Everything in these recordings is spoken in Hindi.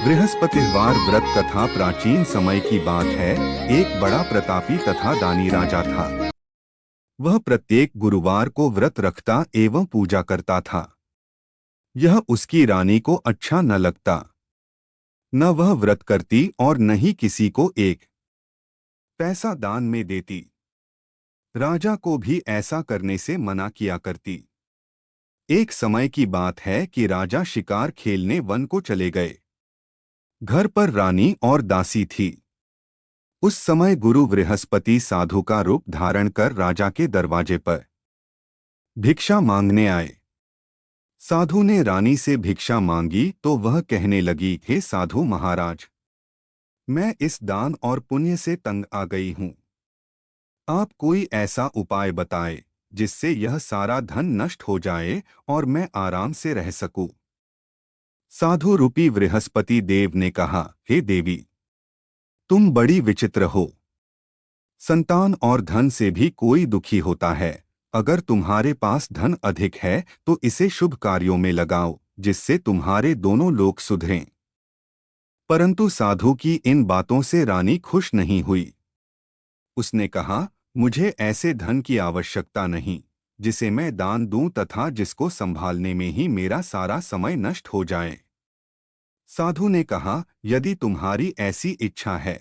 बृहस्पतिवार व्रत कथा प्राचीन समय की बात है। एक बड़ा प्रतापी तथा दानी राजा था। वह प्रत्येक गुरुवार को व्रत रखता एवं पूजा करता था। यह उसकी रानी को अच्छा न लगता। न वह व्रत करती और न ही किसी को एक पैसा दान में देती। राजा को भी ऐसा करने से मना किया करती। एक समय की बात है कि राजा शिकार खेलने वन को चले गए। घर पर रानी और दासी थी। उस समय गुरु बृहस्पति साधु का रूप धारण कर राजा के दरवाजे पर भिक्षा मांगने आए। साधु ने रानी से भिक्षा मांगी तो वह कहने लगी, हे साधु महाराज, मैं इस दान और पुण्य से तंग आ गई हूँ। आप कोई ऐसा उपाय बताए जिससे यह सारा धन नष्ट हो जाए और मैं आराम से रह सकूं। साधु रूपी बृहस्पति देव ने कहा, हे देवी, तुम बड़ी विचित्र हो। संतान और धन से भी कोई दुखी होता है। अगर तुम्हारे पास धन अधिक है तो इसे शुभ कार्यों में लगाओ जिससे तुम्हारे दोनों लोग सुधरें। परंतु साधु की इन बातों से रानी खुश नहीं हुई। उसने कहा, मुझे ऐसे धन की आवश्यकता नहीं जिसे मैं दान दूं तथा जिसको संभालने में ही मेरा सारा समय नष्ट हो जाए। साधु ने कहा, यदि तुम्हारी ऐसी इच्छा है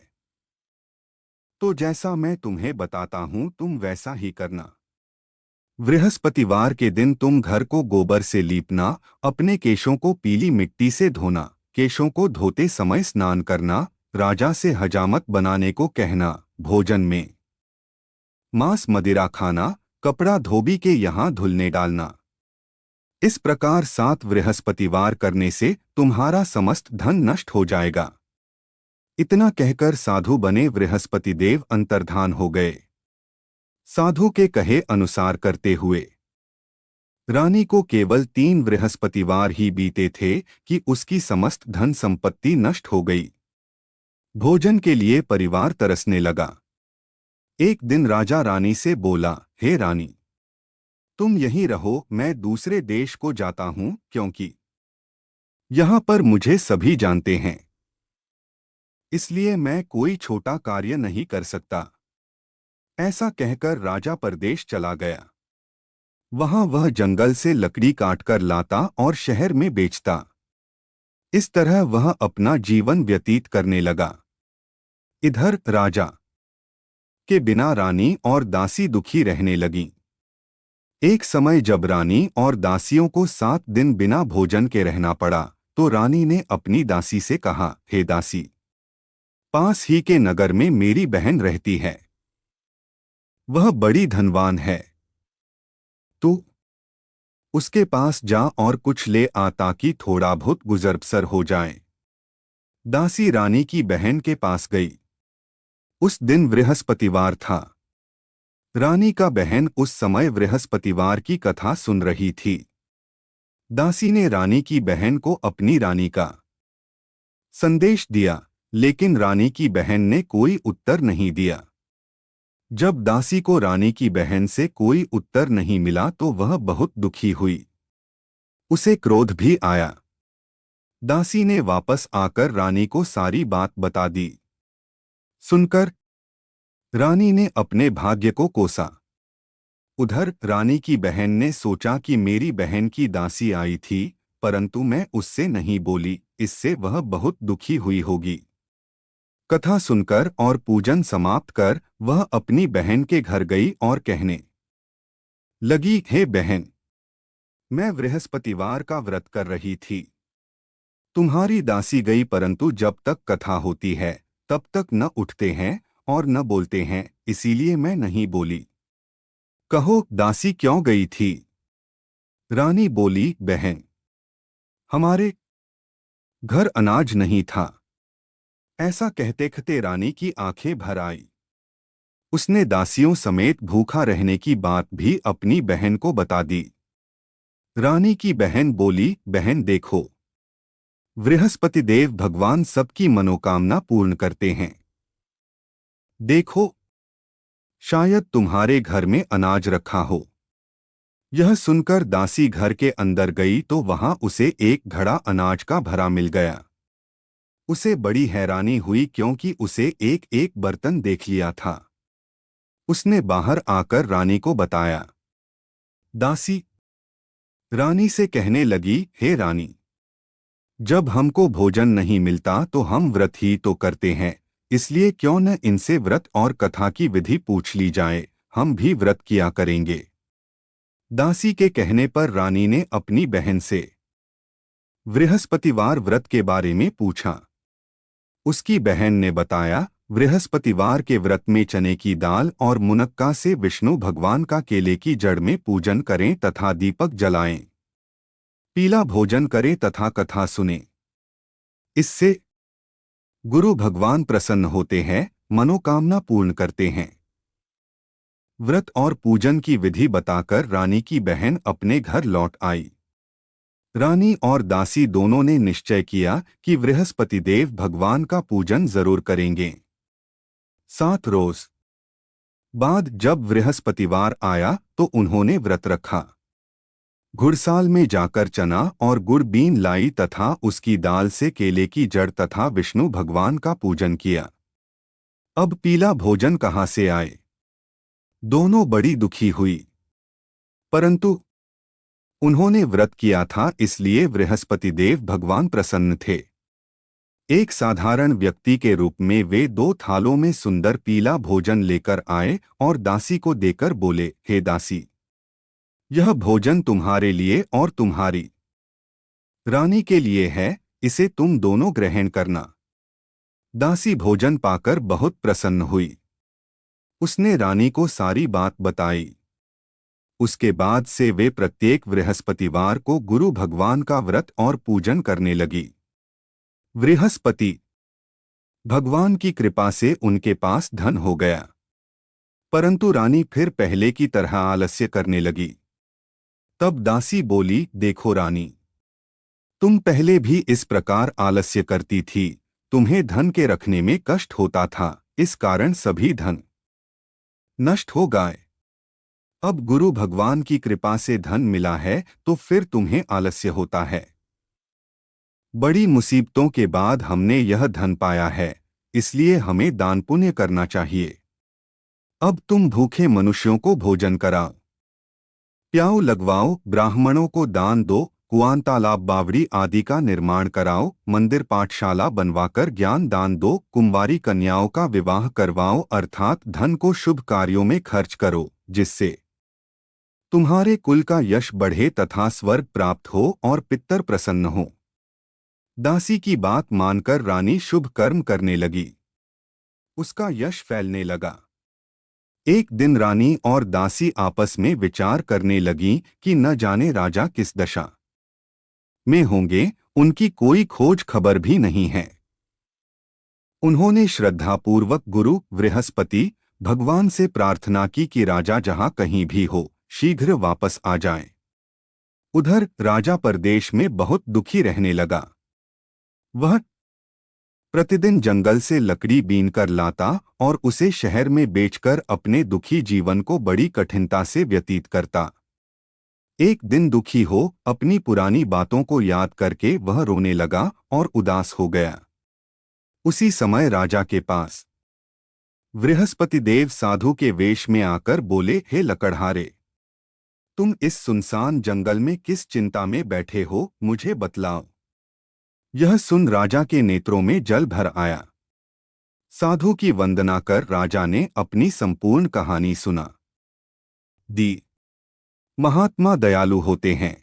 तो जैसा मैं तुम्हें बताता हूं तुम वैसा ही करना। बृहस्पतिवार के दिन तुम घर को गोबर से लीपना, अपने केशों को पीली मिट्टी से धोना, केशों को धोते समय स्नान करना, राजा से हजामत बनाने को कहना, भोजन में मांस मदिरा खाना, कपड़ा धोबी के यहाँ धुलने डालना। इस प्रकार 7 बृहस्पतिवार करने से तुम्हारा समस्त धन नष्ट हो जाएगा। इतना कहकर साधु बने बृहस्पति देव अंतर्धान हो गए। साधु के कहे अनुसार करते हुए रानी को केवल 3 बृहस्पतिवार ही बीते थे कि उसकी समस्त धन संपत्ति नष्ट हो गई। भोजन के लिए परिवार तरसने लगा। एक दिन राजा रानी से बोला, हे रानी, तुम यहीं रहो, मैं दूसरे देश को जाता हूं क्योंकि यहां पर मुझे सभी जानते हैं, इसलिए मैं कोई छोटा कार्य नहीं कर सकता। ऐसा कहकर राजा परदेश चला गया। वहां वह जंगल से लकड़ी काटकर लाता और शहर में बेचता। इस तरह वह अपना जीवन व्यतीत करने लगा। इधर राजा के बिना रानी और दासी दुखी रहने लगीं। एक समय जब रानी और दासियों को 7 दिन बिना भोजन के रहना पड़ा तो रानी ने अपनी दासी से कहा, हे दासी, पास ही के नगर में मेरी बहन रहती है। वह बड़ी धनवान है। तू उसके पास जा और कुछ ले आ ताकि थोड़ा बहुत गुजर बसर हो जाए। दासी रानी की बहन के पास गई। उस दिन बृहस्पतिवार था। रानी का बहन उस समय बृहस्पतिवार की कथा सुन रही थी। दासी ने रानी की बहन को अपनी रानी का संदेश दिया, लेकिन रानी की बहन ने कोई उत्तर नहीं दिया। जब दासी को रानी की बहन से कोई उत्तर नहीं मिला तो वह बहुत दुखी हुई। उसे क्रोध भी आया। दासी ने वापस आकर रानी को सारी बात बता दी। सुनकर रानी ने अपने भाग्य को कोसा। उधर रानी की बहन ने सोचा कि मेरी बहन की दासी आई थी, परंतु मैं उससे नहीं बोली, इससे वह बहुत दुखी हुई होगी। कथा सुनकर और पूजन समाप्त कर वह अपनी बहन के घर गई और कहने लगी, हे बहन, मैं बृहस्पतिवार का व्रत कर रही थी। तुम्हारी दासी गई, परंतु जब तक कथा होती है तब तक न उठते हैं और न बोलते हैं, इसीलिए मैं नहीं बोली। कहो, दासी क्यों गई थी? रानी बोली, बहन, हमारे घर अनाज नहीं था। ऐसा कहते कहते रानी की आंखें भर आई। उसने दासियों समेत भूखा रहने की बात भी अपनी बहन को बता दी। रानी की बहन बोली, बहन देखो, बृहस्पति देव भगवान सबकी मनोकामना पूर्ण करते हैं। देखो, शायद तुम्हारे घर में अनाज रखा हो। यह सुनकर दासी घर के अंदर गई तो वहां उसे एक घड़ा अनाज का भरा मिल गया। उसे बड़ी हैरानी हुई क्योंकि उसे एक एक बर्तन देख लिया था। उसने बाहर आकर रानी को बताया। दासी रानी से कहने लगी, हे रानी, जब हमको भोजन नहीं मिलता तो हम व्रत ही तो करते हैं, इसलिए क्यों न इनसे व्रत और कथा की विधि पूछ ली जाए, हम भी व्रत किया करेंगे। दासी के कहने पर रानी ने अपनी बहन से बृहस्पतिवार व्रत के बारे में पूछा। उसकी बहन ने बताया, बृहस्पतिवार के व्रत में चने की दाल और मुनक्का से विष्णु भगवान का केले की जड़ में पूजन करें तथा दीपक जलाएं, पीला भोजन करें तथा कथा सुनें। इससे गुरु भगवान प्रसन्न होते हैं, मनोकामना पूर्ण करते हैं। व्रत और पूजन की विधि बताकर रानी की बहन अपने घर लौट आई। रानी और दासी दोनों ने निश्चय किया कि बृहस्पति देव भगवान का पूजन जरूर करेंगे। 7 रोज बाद जब बृहस्पतिवार आया तो उन्होंने व्रत रखा। घुड़साल में जाकर चना और गुड़ बीन लाई तथा उसकी दाल से केले की जड़ तथा विष्णु भगवान का पूजन किया। अब पीला भोजन कहाँ से आए? दोनों बड़ी दुखी हुई, परंतु उन्होंने व्रत किया था इसलिए बृहस्पति देव भगवान प्रसन्न थे। एक साधारण व्यक्ति के रूप में वे 2 थालों में सुंदर पीला भोजन लेकर आए और दासी को देकर बोले, हे दासी, यह भोजन तुम्हारे लिए और तुम्हारी रानी के लिए है, इसे तुम दोनों ग्रहण करना। दासी भोजन पाकर बहुत प्रसन्न हुई। उसने रानी को सारी बात बताई। उसके बाद से वे प्रत्येक बृहस्पतिवार को गुरु भगवान का व्रत और पूजन करने लगी। बृहस्पति भगवान की कृपा से उनके पास धन हो गया, परंतु रानी फिर पहले की तरह आलस्य करने लगी। तब दासी बोली, देखो रानी, तुम पहले भी इस प्रकार आलस्य करती थी, तुम्हें धन के रखने में कष्ट होता था, इस कारण सभी धन नष्ट हो गए। अब गुरु भगवान की कृपा से धन मिला है तो फिर तुम्हें आलस्य होता है। बड़ी मुसीबतों के बाद हमने यह धन पाया है, इसलिए हमें दान पुण्य करना चाहिए। अब तुम भूखे मनुष्यों को भोजन कराओ, प्याऊ लगवाओ, ब्राह्मणों को दान दो, कुआं तालाब बावड़ी आदि का निर्माण कराओ, मंदिर पाठशाला बनवाकर ज्ञान दान दो, कुंवारी कन्याओं का विवाह करवाओ, अर्थात धन को शुभ कार्यों में खर्च करो, जिससे तुम्हारे कुल का यश बढ़े तथा स्वर्ग प्राप्त हो और पितर प्रसन्न हो। दासी की बात मानकर रानी शुभ कर्म करने लगी। उसका यश फैलने लगा। एक दिन रानी और दासी आपस में विचार करने लगीं कि न जाने राजा किस दशा में होंगे, उनकी कोई खोज खबर भी नहीं है। उन्होंने श्रद्धापूर्वक गुरु बृहस्पति भगवान से प्रार्थना की कि राजा जहां कहीं भी हो, शीघ्र वापस आ जाएं। उधर राजा परदेश में बहुत दुखी रहने लगा। वह प्रतिदिन जंगल से लकड़ी बीनकर लाता और उसे शहर में बेचकर अपने दुखी जीवन को बड़ी कठिनता से व्यतीत करता। एक दिन दुखी हो अपनी पुरानी बातों को याद करके वह रोने लगा और उदास हो गया। उसी समय राजा के पास बृहस्पति देव साधु के वेश में आकर बोले, हे लकड़हारे, तुम इस सुनसान जंगल में किस चिंता में बैठे हो, मुझे बतलाओ। यह सुन राजा के नेत्रों में जल भर आया। साधु की वंदना कर राजा ने अपनी संपूर्ण कहानी सुना दी। महात्मा दयालु होते हैं।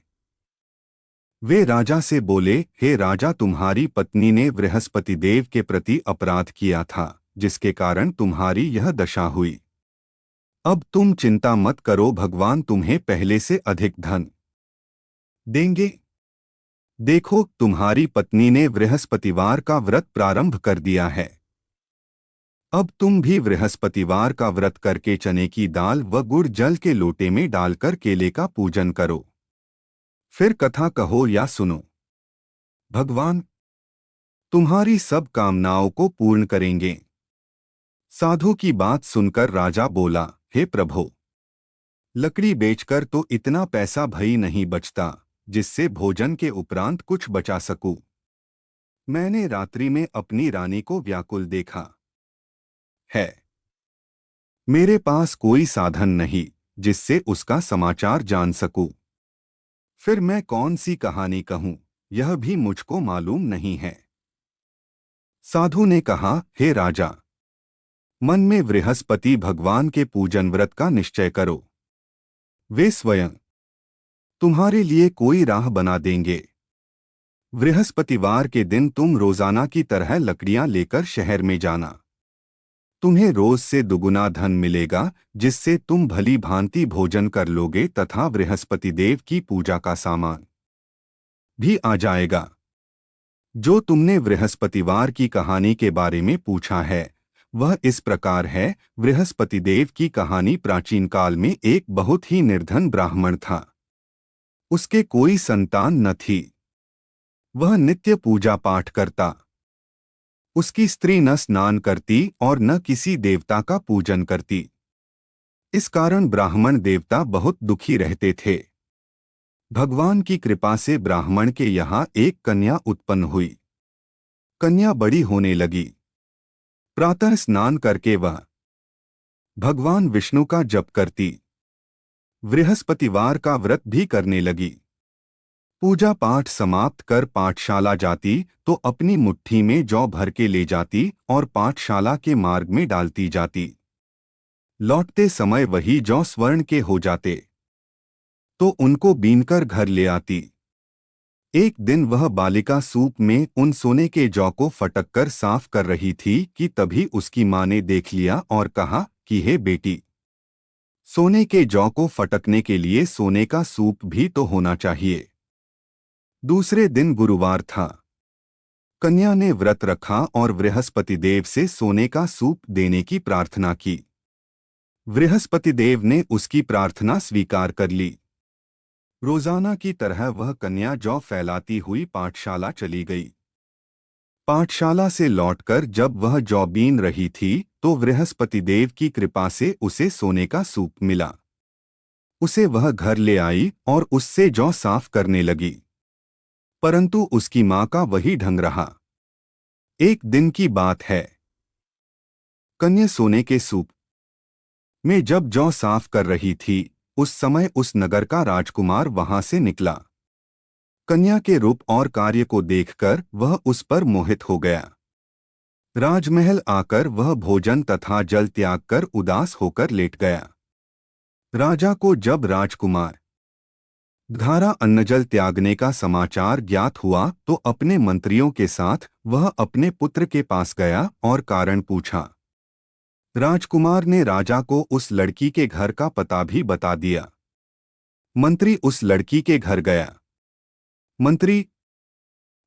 वे राजा से बोले, हे राजा, तुम्हारी पत्नी ने बृहस्पति देव के प्रति अपराध किया था, जिसके कारण तुम्हारी यह दशा हुई। अब तुम चिंता मत करो, भगवान तुम्हें पहले से अधिक धन देंगे। देखो, तुम्हारी पत्नी ने बृहस्पतिवार का व्रत प्रारंभ कर दिया है। अब तुम भी बृहस्पतिवार का व्रत करके चने की दाल व गुड़ जल के लोटे में डालकर केले का पूजन करो। फिर कथा कहो या सुनो। भगवान तुम्हारी सब कामनाओं को पूर्ण करेंगे। साधु की बात सुनकर राजा बोला, हे प्रभु, लकड़ी बेचकर तो इतना पैसा भई नहीं बचता जिससे भोजन के उपरांत कुछ बचा सकूं। मैंने रात्रि में अपनी रानी को व्याकुल देखा है। मेरे पास कोई साधन नहीं जिससे उसका समाचार जान सकूं। फिर मैं कौन सी कहानी कहूं, यह भी मुझको मालूम नहीं है। साधु ने कहा, हे राजा, मन में बृहस्पति भगवान के पूजन व्रत का निश्चय करो। वे स्वयं तुम्हारे लिए कोई राह बना देंगे। बृहस्पतिवार के दिन तुम रोजाना की तरह लकड़ियां लेकर शहर में जाना। तुम्हें रोज से दुगुना धन मिलेगा, जिससे तुम भली भांति भोजन कर लोगे तथा बृहस्पति देव की पूजा का सामान भी आ जाएगा। जो तुमने बृहस्पतिवार की कहानी के बारे में पूछा है, वह इस प्रकार है। बृहस्पति देव की कहानी प्राचीन काल में एक बहुत ही निर्धन ब्राह्मण था। उसके कोई संतान न थी। वह नित्य पूजा पाठ करता। उसकी स्त्री न स्नान करती और न किसी देवता का पूजन करती। इस कारण ब्राह्मण देवता बहुत दुखी रहते थे। भगवान की कृपा से ब्राह्मण के यहाँ एक कन्या उत्पन्न हुई। कन्या बड़ी होने लगी। प्रातः स्नान करके वह भगवान विष्णु का जप करती। बृहस्पतिवार का व्रत भी करने लगी। पूजा पाठ समाप्त कर पाठशाला जाती तो अपनी मुट्ठी में जौ भर के ले जाती और पाठशाला के मार्ग में डालती जाती। लौटते समय वही जौ स्वर्ण के हो जाते तो उनको बीनकर घर ले आती। एक दिन वह बालिका सूप में उन सोने के जौ को फटककर साफ कर रही थी कि तभी उसकी माँ ने देख लिया और कहा कि हे बेटी, सोने के जौ को फटकने के लिए सोने का सूप भी तो होना चाहिए। दूसरे दिन गुरुवार था। कन्या ने व्रत रखा और बृहस्पति देव से सोने का सूप देने की प्रार्थना की। बृहस्पति देव ने उसकी प्रार्थना स्वीकार कर ली। रोजाना की तरह वह कन्या जौ फैलाती हुई पाठशाला चली गई। पाठशाला से लौटकर जब वह जौ बीन रही थी तो बृहस्पति देव की कृपा से उसे सोने का सूप मिला। उसे वह घर ले आई और उससे जौ साफ करने लगी, परंतु उसकी मां का वही ढंग रहा। एक दिन की बात है। कन्या सोने के सूप में जब जौ साफ कर रही थी, उस समय उस नगर का राजकुमार वहां से निकला। कन्या के रूप और कार्य को देखकर वह उस पर मोहित हो गया। राजमहल आकर वह भोजन तथा जल त्याग कर उदास होकर लेट गया। राजा को जब राजकुमार धारा अन्नजल त्यागने का समाचार ज्ञात हुआ तो अपने मंत्रियों के साथ वह अपने पुत्र के पास गया और कारण पूछा। राजकुमार ने राजा को उस लड़की के घर का पता भी बता दिया। मंत्री उस लड़की के घर गया। मंत्री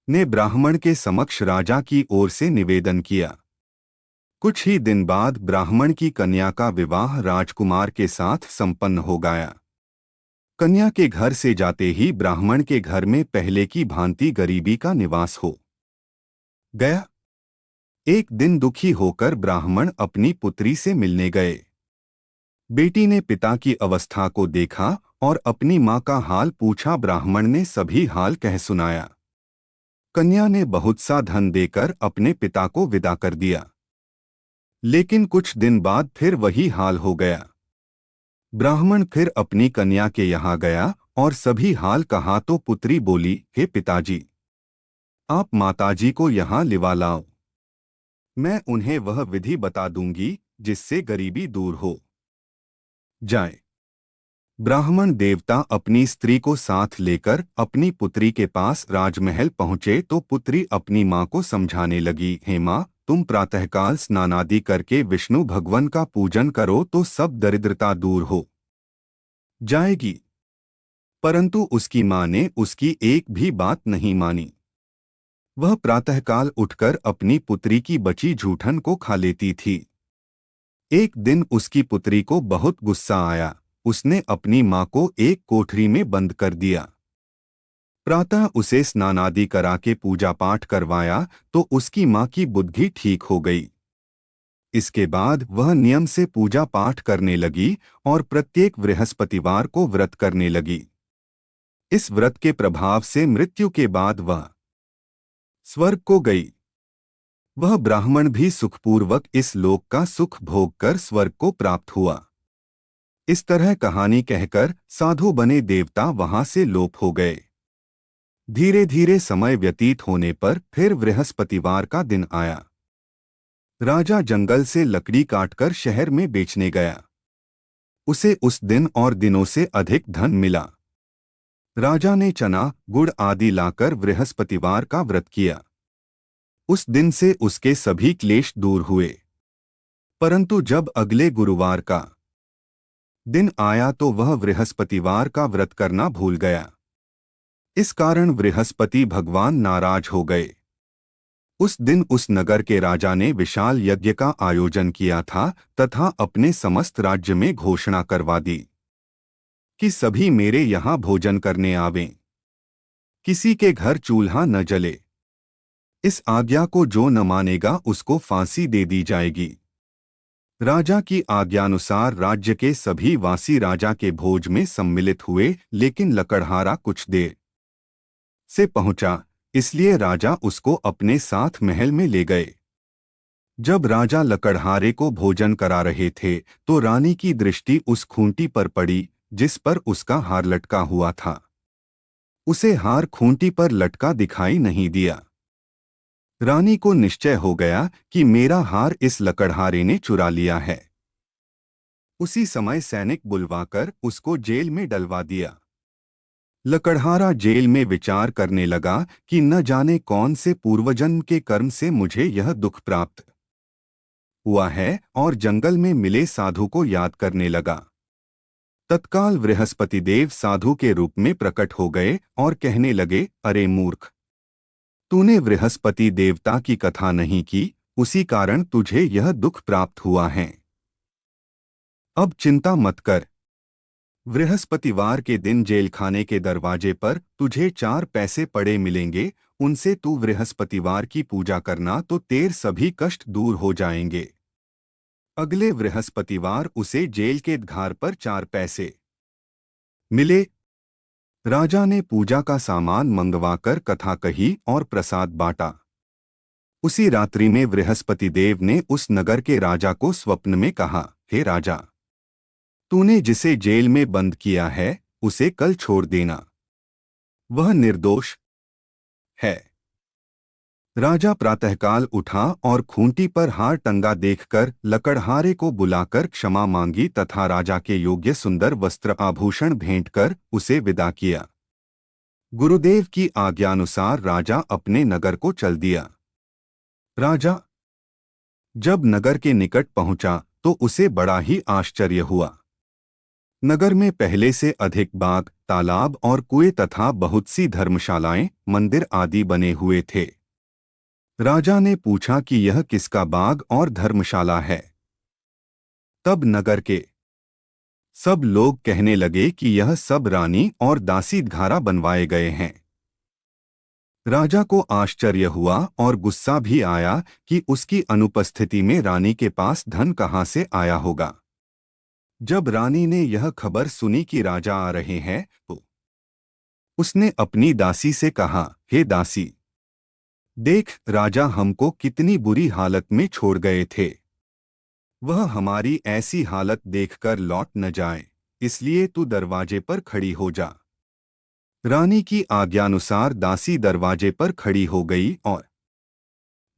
ने ब्राह्मण के समक्ष राजा की ओर से निवेदन किया। कुछ ही दिन बाद ब्राह्मण की कन्या का विवाह राजकुमार के साथ संपन्न हो गया। कन्या के घर से जाते ही ब्राह्मण के घर में पहले की भांति गरीबी का निवास हो गया। एक दिन दुखी होकर ब्राह्मण अपनी पुत्री से मिलने गए। बेटी ने पिता की अवस्था को देखा और अपनी मां का हाल पूछा। ब्राह्मण ने सभी हाल कह सुनाया। कन्या ने बहुत सा धन देकर अपने पिता को विदा कर दिया। लेकिन कुछ दिन बाद फिर वही हाल हो गया। ब्राह्मण फिर अपनी कन्या के यहाँ गया और सभी हाल कहा तो पुत्री बोली, हे पिताजी, आप माताजी को यहाँ लिवा लाओ। मैं उन्हें वह विधि बता दूंगी जिससे गरीबी दूर हो जाए। ब्राह्मण देवता अपनी स्त्री को साथ लेकर अपनी पुत्री के पास राजमहल पहुंचे तो पुत्री अपनी मां को समझाने लगी, हे मां, तुम प्रातःकाल स्नानादि करके विष्णु भगवान का पूजन करो तो सब दरिद्रता दूर हो जाएगी। परंतु उसकी मां ने उसकी एक भी बात नहीं मानी। वह प्रातःकाल उठकर अपनी पुत्री की बची जूठन को खा लेती थी। एक दिन उसकी पुत्री को बहुत गुस्सा आया। उसने अपनी मां को एक कोठरी में बंद कर दिया। प्रातः उसे स्नानादि करा के पूजा पाठ करवाया तो उसकी मां की बुद्धि ठीक हो गई। इसके बाद वह नियम से पूजा पाठ करने लगी और प्रत्येक बृहस्पतिवार को व्रत करने लगी। इस व्रत के प्रभाव से मृत्यु के बाद वह स्वर्ग को गई। वह ब्राह्मण भी सुखपूर्वक इस लोक का सुख भोग कर स्वर्ग को प्राप्त हुआ। इस तरह कहानी कहकर साधु बने देवता वहां से लोप हो गए। धीरे धीरे समय व्यतीत होने पर फिर बृहस्पतिवार का दिन आया। राजा जंगल से लकड़ी काटकर शहर में बेचने गया। उसे उस दिन और दिनों से अधिक धन मिला। राजा ने चना गुड़ आदि लाकर बृहस्पतिवार का व्रत किया। उस दिन से उसके सभी क्लेश दूर हुए। परंतु जब अगले गुरुवार का दिन आया तो वह बृहस्पतिवार का व्रत करना भूल गया। इस कारण बृहस्पति भगवान नाराज हो गए। उस दिन उस नगर के राजा ने विशाल यज्ञ का आयोजन किया था तथा अपने समस्त राज्य में घोषणा करवा दी कि सभी मेरे यहाँ भोजन करने आवें। किसी के घर चूल्हा न जले। इस आज्ञा को जो न मानेगा उसको फांसी दे दी जाएगी। राजा की आज्ञानुसार राज्य के सभी वासी राजा के भोज में सम्मिलित हुए, लेकिन लकड़हारा कुछ देर से पहुंचा, इसलिए राजा उसको अपने साथ महल में ले गए। जब राजा लकड़हारे को भोजन करा रहे थे तो रानी की दृष्टि उस खूंटी पर पड़ी जिस पर उसका हार लटका हुआ था। उसे हार खूंटी पर लटका दिखाई नहीं दिया। रानी को निश्चय हो गया कि मेरा हार इस लकड़हारे ने चुरा लिया है। उसी समय सैनिक बुलवाकर उसको जेल में डलवा दिया। लकड़हारा जेल में विचार करने लगा कि न जाने कौन से पूर्वजन्म के कर्म से मुझे यह दुख प्राप्त हुआ है, और जंगल में मिले साधु को याद करने लगा। तत्काल बृहस्पति देव साधु के रूप में प्रकट हो गए और कहने लगे, अरे मूर्ख, तूने बृहस्पति देवता की कथा नहीं की, उसी कारण तुझे यह दुख प्राप्त हुआ है। अब चिंता मत कर। बृहस्पतिवार के दिन जेलखाने के दरवाजे पर तुझे 4 पैसे पड़े मिलेंगे, उनसे तू बृहस्पतिवार की पूजा करना तो तेरे सभी कष्ट दूर हो जाएंगे। अगले बृहस्पतिवार उसे जेल के द्वार पर 4 पैसे मिले। राजा ने पूजा का सामान मंगवाकर कथा कही और प्रसाद बांटा। उसी रात्रि में बृहस्पति देव ने उस नगर के राजा को स्वप्न में कहा, हे राजा, तूने जिसे जेल में बंद किया है उसे कल छोड़ देना, वह निर्दोष है। राजा प्रातःकाल उठा और खूंटी पर हार टंगा देखकर लकड़हारे को बुलाकर क्षमा मांगी तथा राजा के योग्य सुंदर वस्त्र आभूषण भेंट कर उसे विदा किया। गुरुदेव की आज्ञानुसार राजा अपने नगर को चल दिया। राजा जब नगर के निकट पहुंचा तो उसे बड़ा ही आश्चर्य हुआ। नगर में पहले से अधिक बाग, तालाब और कुएं तथा बहुत सी धर्मशालाएं, मंदिर आदि बने हुए थे। राजा ने पूछा कि यह किसका बाग और धर्मशाला है। तब नगर के सब लोग कहने लगे कि यह सब रानी और दासी द्वारा बनवाए गए हैं। राजा को आश्चर्य हुआ और गुस्सा भी आया कि उसकी अनुपस्थिति में रानी के पास धन कहाँ से आया होगा। जब रानी ने यह खबर सुनी कि राजा आ रहे हैं तो उसने अपनी दासी से कहा, हे दासी, देख राजा हमको कितनी बुरी हालत में छोड़ गए थे। वह हमारी ऐसी हालत देखकर लौट न जाए, इसलिए तू दरवाजे पर खड़ी हो जा। रानी की आज्ञानुसार दासी दरवाजे पर खड़ी हो गई और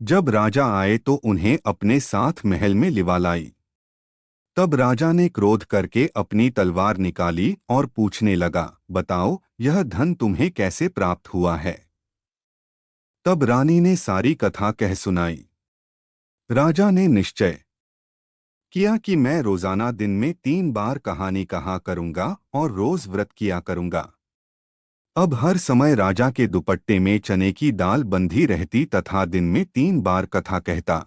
जब राजा आए तो उन्हें अपने साथ महल में लिवा लाई। तब राजा ने क्रोध करके अपनी तलवार निकाली और पूछने लगा, बताओ यह धन तुम्हें कैसे प्राप्त हुआ है। तब रानी ने सारी कथा कह सुनाई। राजा ने निश्चय किया कि मैं रोजाना दिन में 3 बार कहानी कहा करूंगा और रोज व्रत किया करूंगा। अब हर समय राजा के दुपट्टे में चने की दाल बंधी रहती तथा दिन में 3 बार कथा कहता।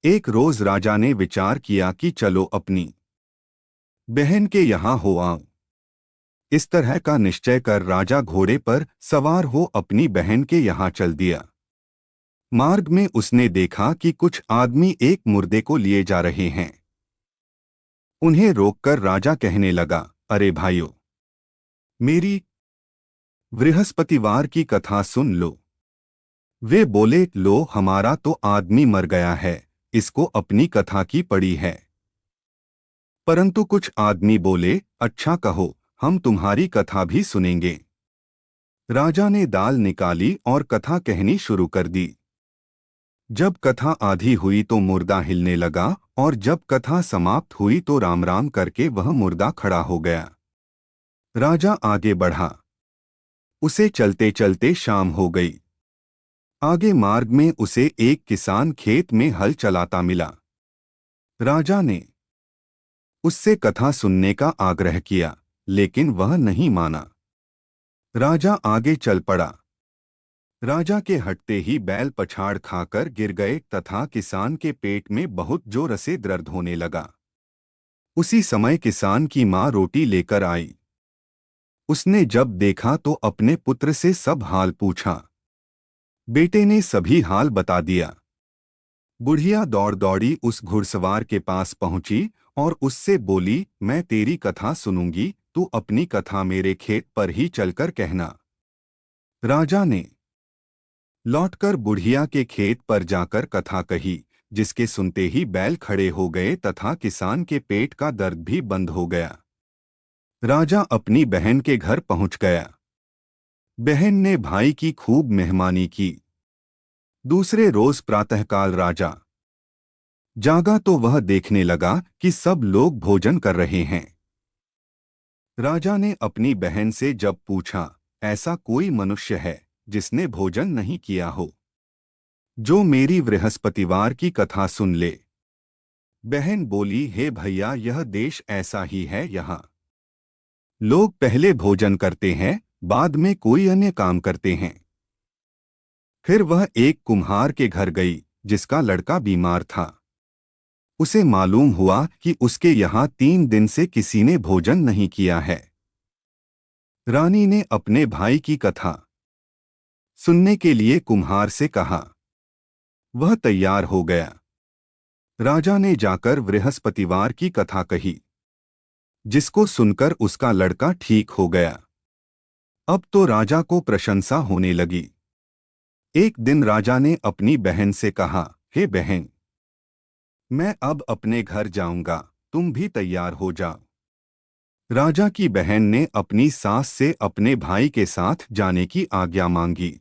एक रोज राजा ने विचार किया कि चलो अपनी बहन के यहाँ हो आऊं। इस तरह का निश्चय कर राजा घोड़े पर सवार हो अपनी बहन के यहाँ चल दिया। मार्ग में उसने देखा कि कुछ आदमी एक मुर्दे को लिए जा रहे हैं। उन्हें रोककर राजा कहने लगा, अरे भाइयों, मेरी बृहस्पतिवार की कथा सुन लो। वे बोले, लो हमारा तो आदमी मर गया है, इसको अपनी कथा की पड़ी है। परंतु कुछ आदमी बोले, अच्छा कहो, हम तुम्हारी कथा भी सुनेंगे। राजा ने दाल निकाली और कथा कहनी शुरू कर दी। जब कथा आधी हुई तो मुर्दा हिलने लगा और जब कथा समाप्त हुई तो राम राम करके वह मुर्दा खड़ा हो गया। राजा आगे बढ़ा। उसे चलते चलते शाम हो गई। आगे मार्ग में उसे एक किसान खेत में हल चलाता मिला। राजा ने उससे कथा सुनने का आग्रह किया, लेकिन वह नहीं माना। राजा आगे चल पड़ा। राजा के हटते ही बैल पछाड़ खाकर गिर गए तथा किसान के पेट में बहुत जोर से दर्द होने लगा। उसी समय किसान की माँ रोटी लेकर आई। उसने जब देखा तो अपने पुत्र से सब हाल पूछा। बेटे ने सभी हाल बता दिया। बुढ़िया दौड़ दौड़ी उस घुड़सवार के पास पहुंची और उससे बोली, मैं तेरी कथा सुनूंगी, तू अपनी कथा मेरे खेत पर ही चलकर कहना। राजा ने लौटकर बुढ़िया के खेत पर जाकर कथा कही, जिसके सुनते ही बैल खड़े हो गए तथा किसान के पेट का दर्द भी बंद हो गया। राजा अपनी बहन के घर पहुंच गया। बहन ने भाई की खूब मेहमानी की। दूसरे रोज प्रातःकाल राजा जागा तो वह देखने लगा कि सब लोग भोजन कर रहे हैं। राजा ने अपनी बहन से जब पूछा, ऐसा कोई मनुष्य है जिसने भोजन नहीं किया हो, जो मेरी बृहस्पतिवार की कथा सुन ले। बहन बोली, हे भैया, यह देश ऐसा ही है। यहाँ लोग पहले भोजन करते हैं, बाद में कोई अन्य काम करते हैं। फिर वह एक कुम्हार के घर गई जिसका लड़का बीमार था। उसे मालूम हुआ कि उसके यहाँ 3 दिन से किसी ने भोजन नहीं किया है। रानी ने अपने भाई की कथा सुनने के लिए कुम्हार से कहा। वह तैयार हो गया। राजा ने जाकर बृहस्पतिवार की कथा कही, जिसको सुनकर उसका लड़का ठीक हो गया। अब तो राजा को प्रशंसा होने लगी। एक दिन राजा ने अपनी बहन से कहा, हे बहन, मैं अब अपने घर जाऊंगा, तुम भी तैयार हो जाओ। राजा की बहन ने अपनी सास से अपने भाई के साथ जाने की आज्ञा मांगी।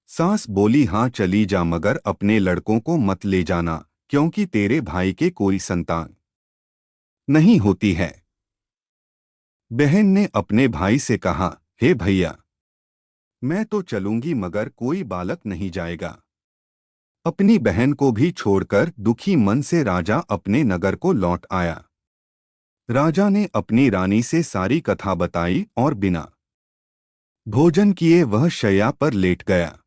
सास बोली, हाँ चली जा, मगर अपने लड़कों को मत ले जाना, क्योंकि तेरे भाई के कोई संतान नहीं होती है। बहन ने अपने भाई से कहा, हे भैया, मैं तो चलूंगी मगर कोई बालक नहीं जाएगा। अपनी बहन को भी छोड़कर दुखी मन से राजा अपने नगर को लौट आया। राजा ने अपनी रानी से सारी कथा बताई और बिना भोजन किए वह शैया पर लेट गया।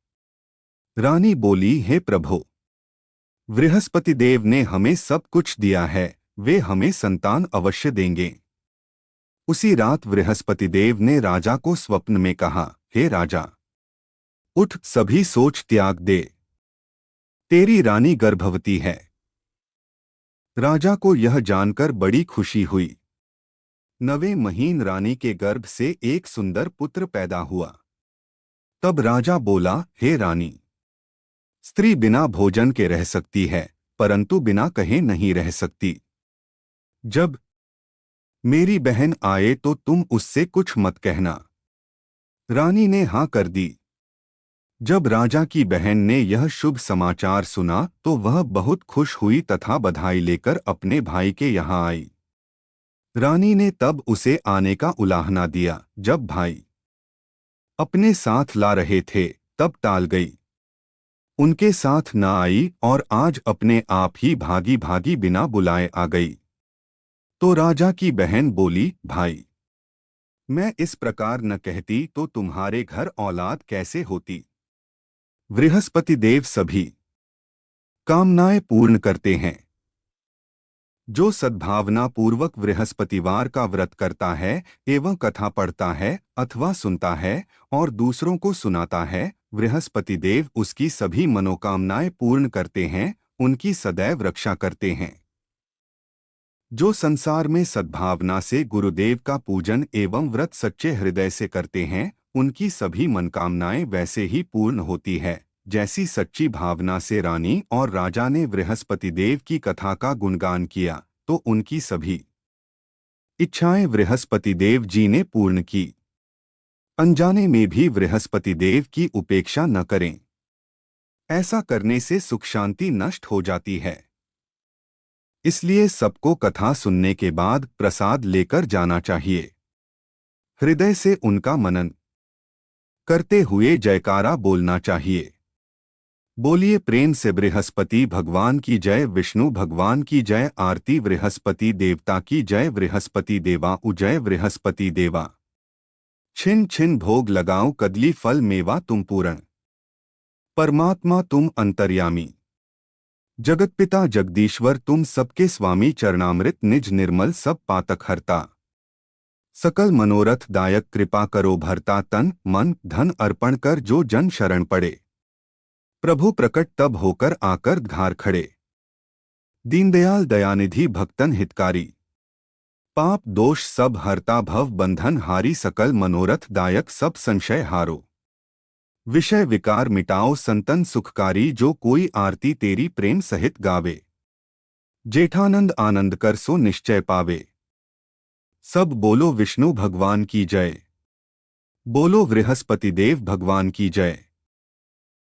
रानी बोली, हे प्रभु, बृहस्पति देव ने हमें सब कुछ दिया है, वे हमें संतान अवश्य देंगे। उसी रात बृहस्पति देव ने राजा को स्वप्न में कहा, हे राजा, उठ, सभी सोच त्याग दे, तेरी रानी गर्भवती है। राजा को यह जानकर बड़ी खुशी हुई। 9वें महीने रानी के गर्भ से एक सुंदर पुत्र पैदा हुआ। तब राजा बोला, हे रानी, स्त्री बिना भोजन के रह सकती है, परंतु बिना कहे नहीं रह सकती। जब मेरी बहन आए तो तुम उससे कुछ मत कहना। रानी ने हाँ कर दी। जब राजा की बहन ने यह शुभ समाचार सुना तो वह बहुत खुश हुई तथा बधाई लेकर अपने भाई के यहाँ आई। रानी ने तब उसे आने का उलाहना दिया। जब भाई अपने साथ ला रहे थे तब टाल गई, उनके साथ न आई और आज अपने आप ही भागी भागी बिना बुलाए आ गई। तो राजा की बहन बोली, भाई, मैं इस प्रकार न कहती तो तुम्हारे घर औलाद कैसे होती। बृहस्पति देव सभी कामनाएं पूर्ण करते हैं। जो सद्भावना पूर्वक बृहस्पतिवार का व्रत करता है एवं कथा पढ़ता है अथवा सुनता है और दूसरों को सुनाता है, बृहस्पति देव उसकी सभी मनोकामनाएं पूर्ण करते हैं, उनकी सदैव रक्षा करते हैं। जो संसार में सद्भावना से गुरुदेव का पूजन एवं व्रत सच्चे हृदय से करते हैं, उनकी सभी मनोकामनाएं वैसे ही पूर्ण होती है जैसी सच्ची भावना से रानी और राजा ने बृहस्पति देव की कथा का गुणगान किया तो उनकी सभी इच्छाएं बृहस्पति देव जी ने पूर्ण की। अनजाने में भी बृहस्पति देव की उपेक्षा न करें। ऐसा करने से सुख शांति नष्ट हो जाती है। इसलिए सबको कथा सुनने के बाद प्रसाद लेकर जाना चाहिए। हृदय से उनका मनन करते हुए जयकारा बोलना चाहिए। बोलिए प्रेम से बृहस्पति भगवान की जय, विष्णु भगवान की जय, आरती बृहस्पति देवता की जय, बृहस्पति देवा उजय, बृहस्पति देवा। छिन छिन भोग लगाओ कदली फल मेवा तुम पूर्ण, परमात्मा तुम अंतर्यामी, जगतपिता जगदीश्वर तुम सबके स्वामी, चरणामृत निज निर्मल सब पातक हरता, सकल मनोरथ दायक, कृपा करो भरता, तन मन धन अर्पण कर जो जन शरण पड़े, प्रभु प्रकट तब होकर आकर घार खड़े, दीनदयाल दयानिधि भक्तन हितकारी, पाप दोष सब हरता, भव बंधन हारी, सकल मनोरथ दायक सब संशय हारो, विषय विकार मिटाओ संतन सुखकारी, जो कोई आरती तेरी प्रेम सहित गावे, जेठानंद आनंद कर सो निश्चय पावे। सब बोलो विष्णु भगवान की जय, बोलो बृहस्पति देव भगवान की जय।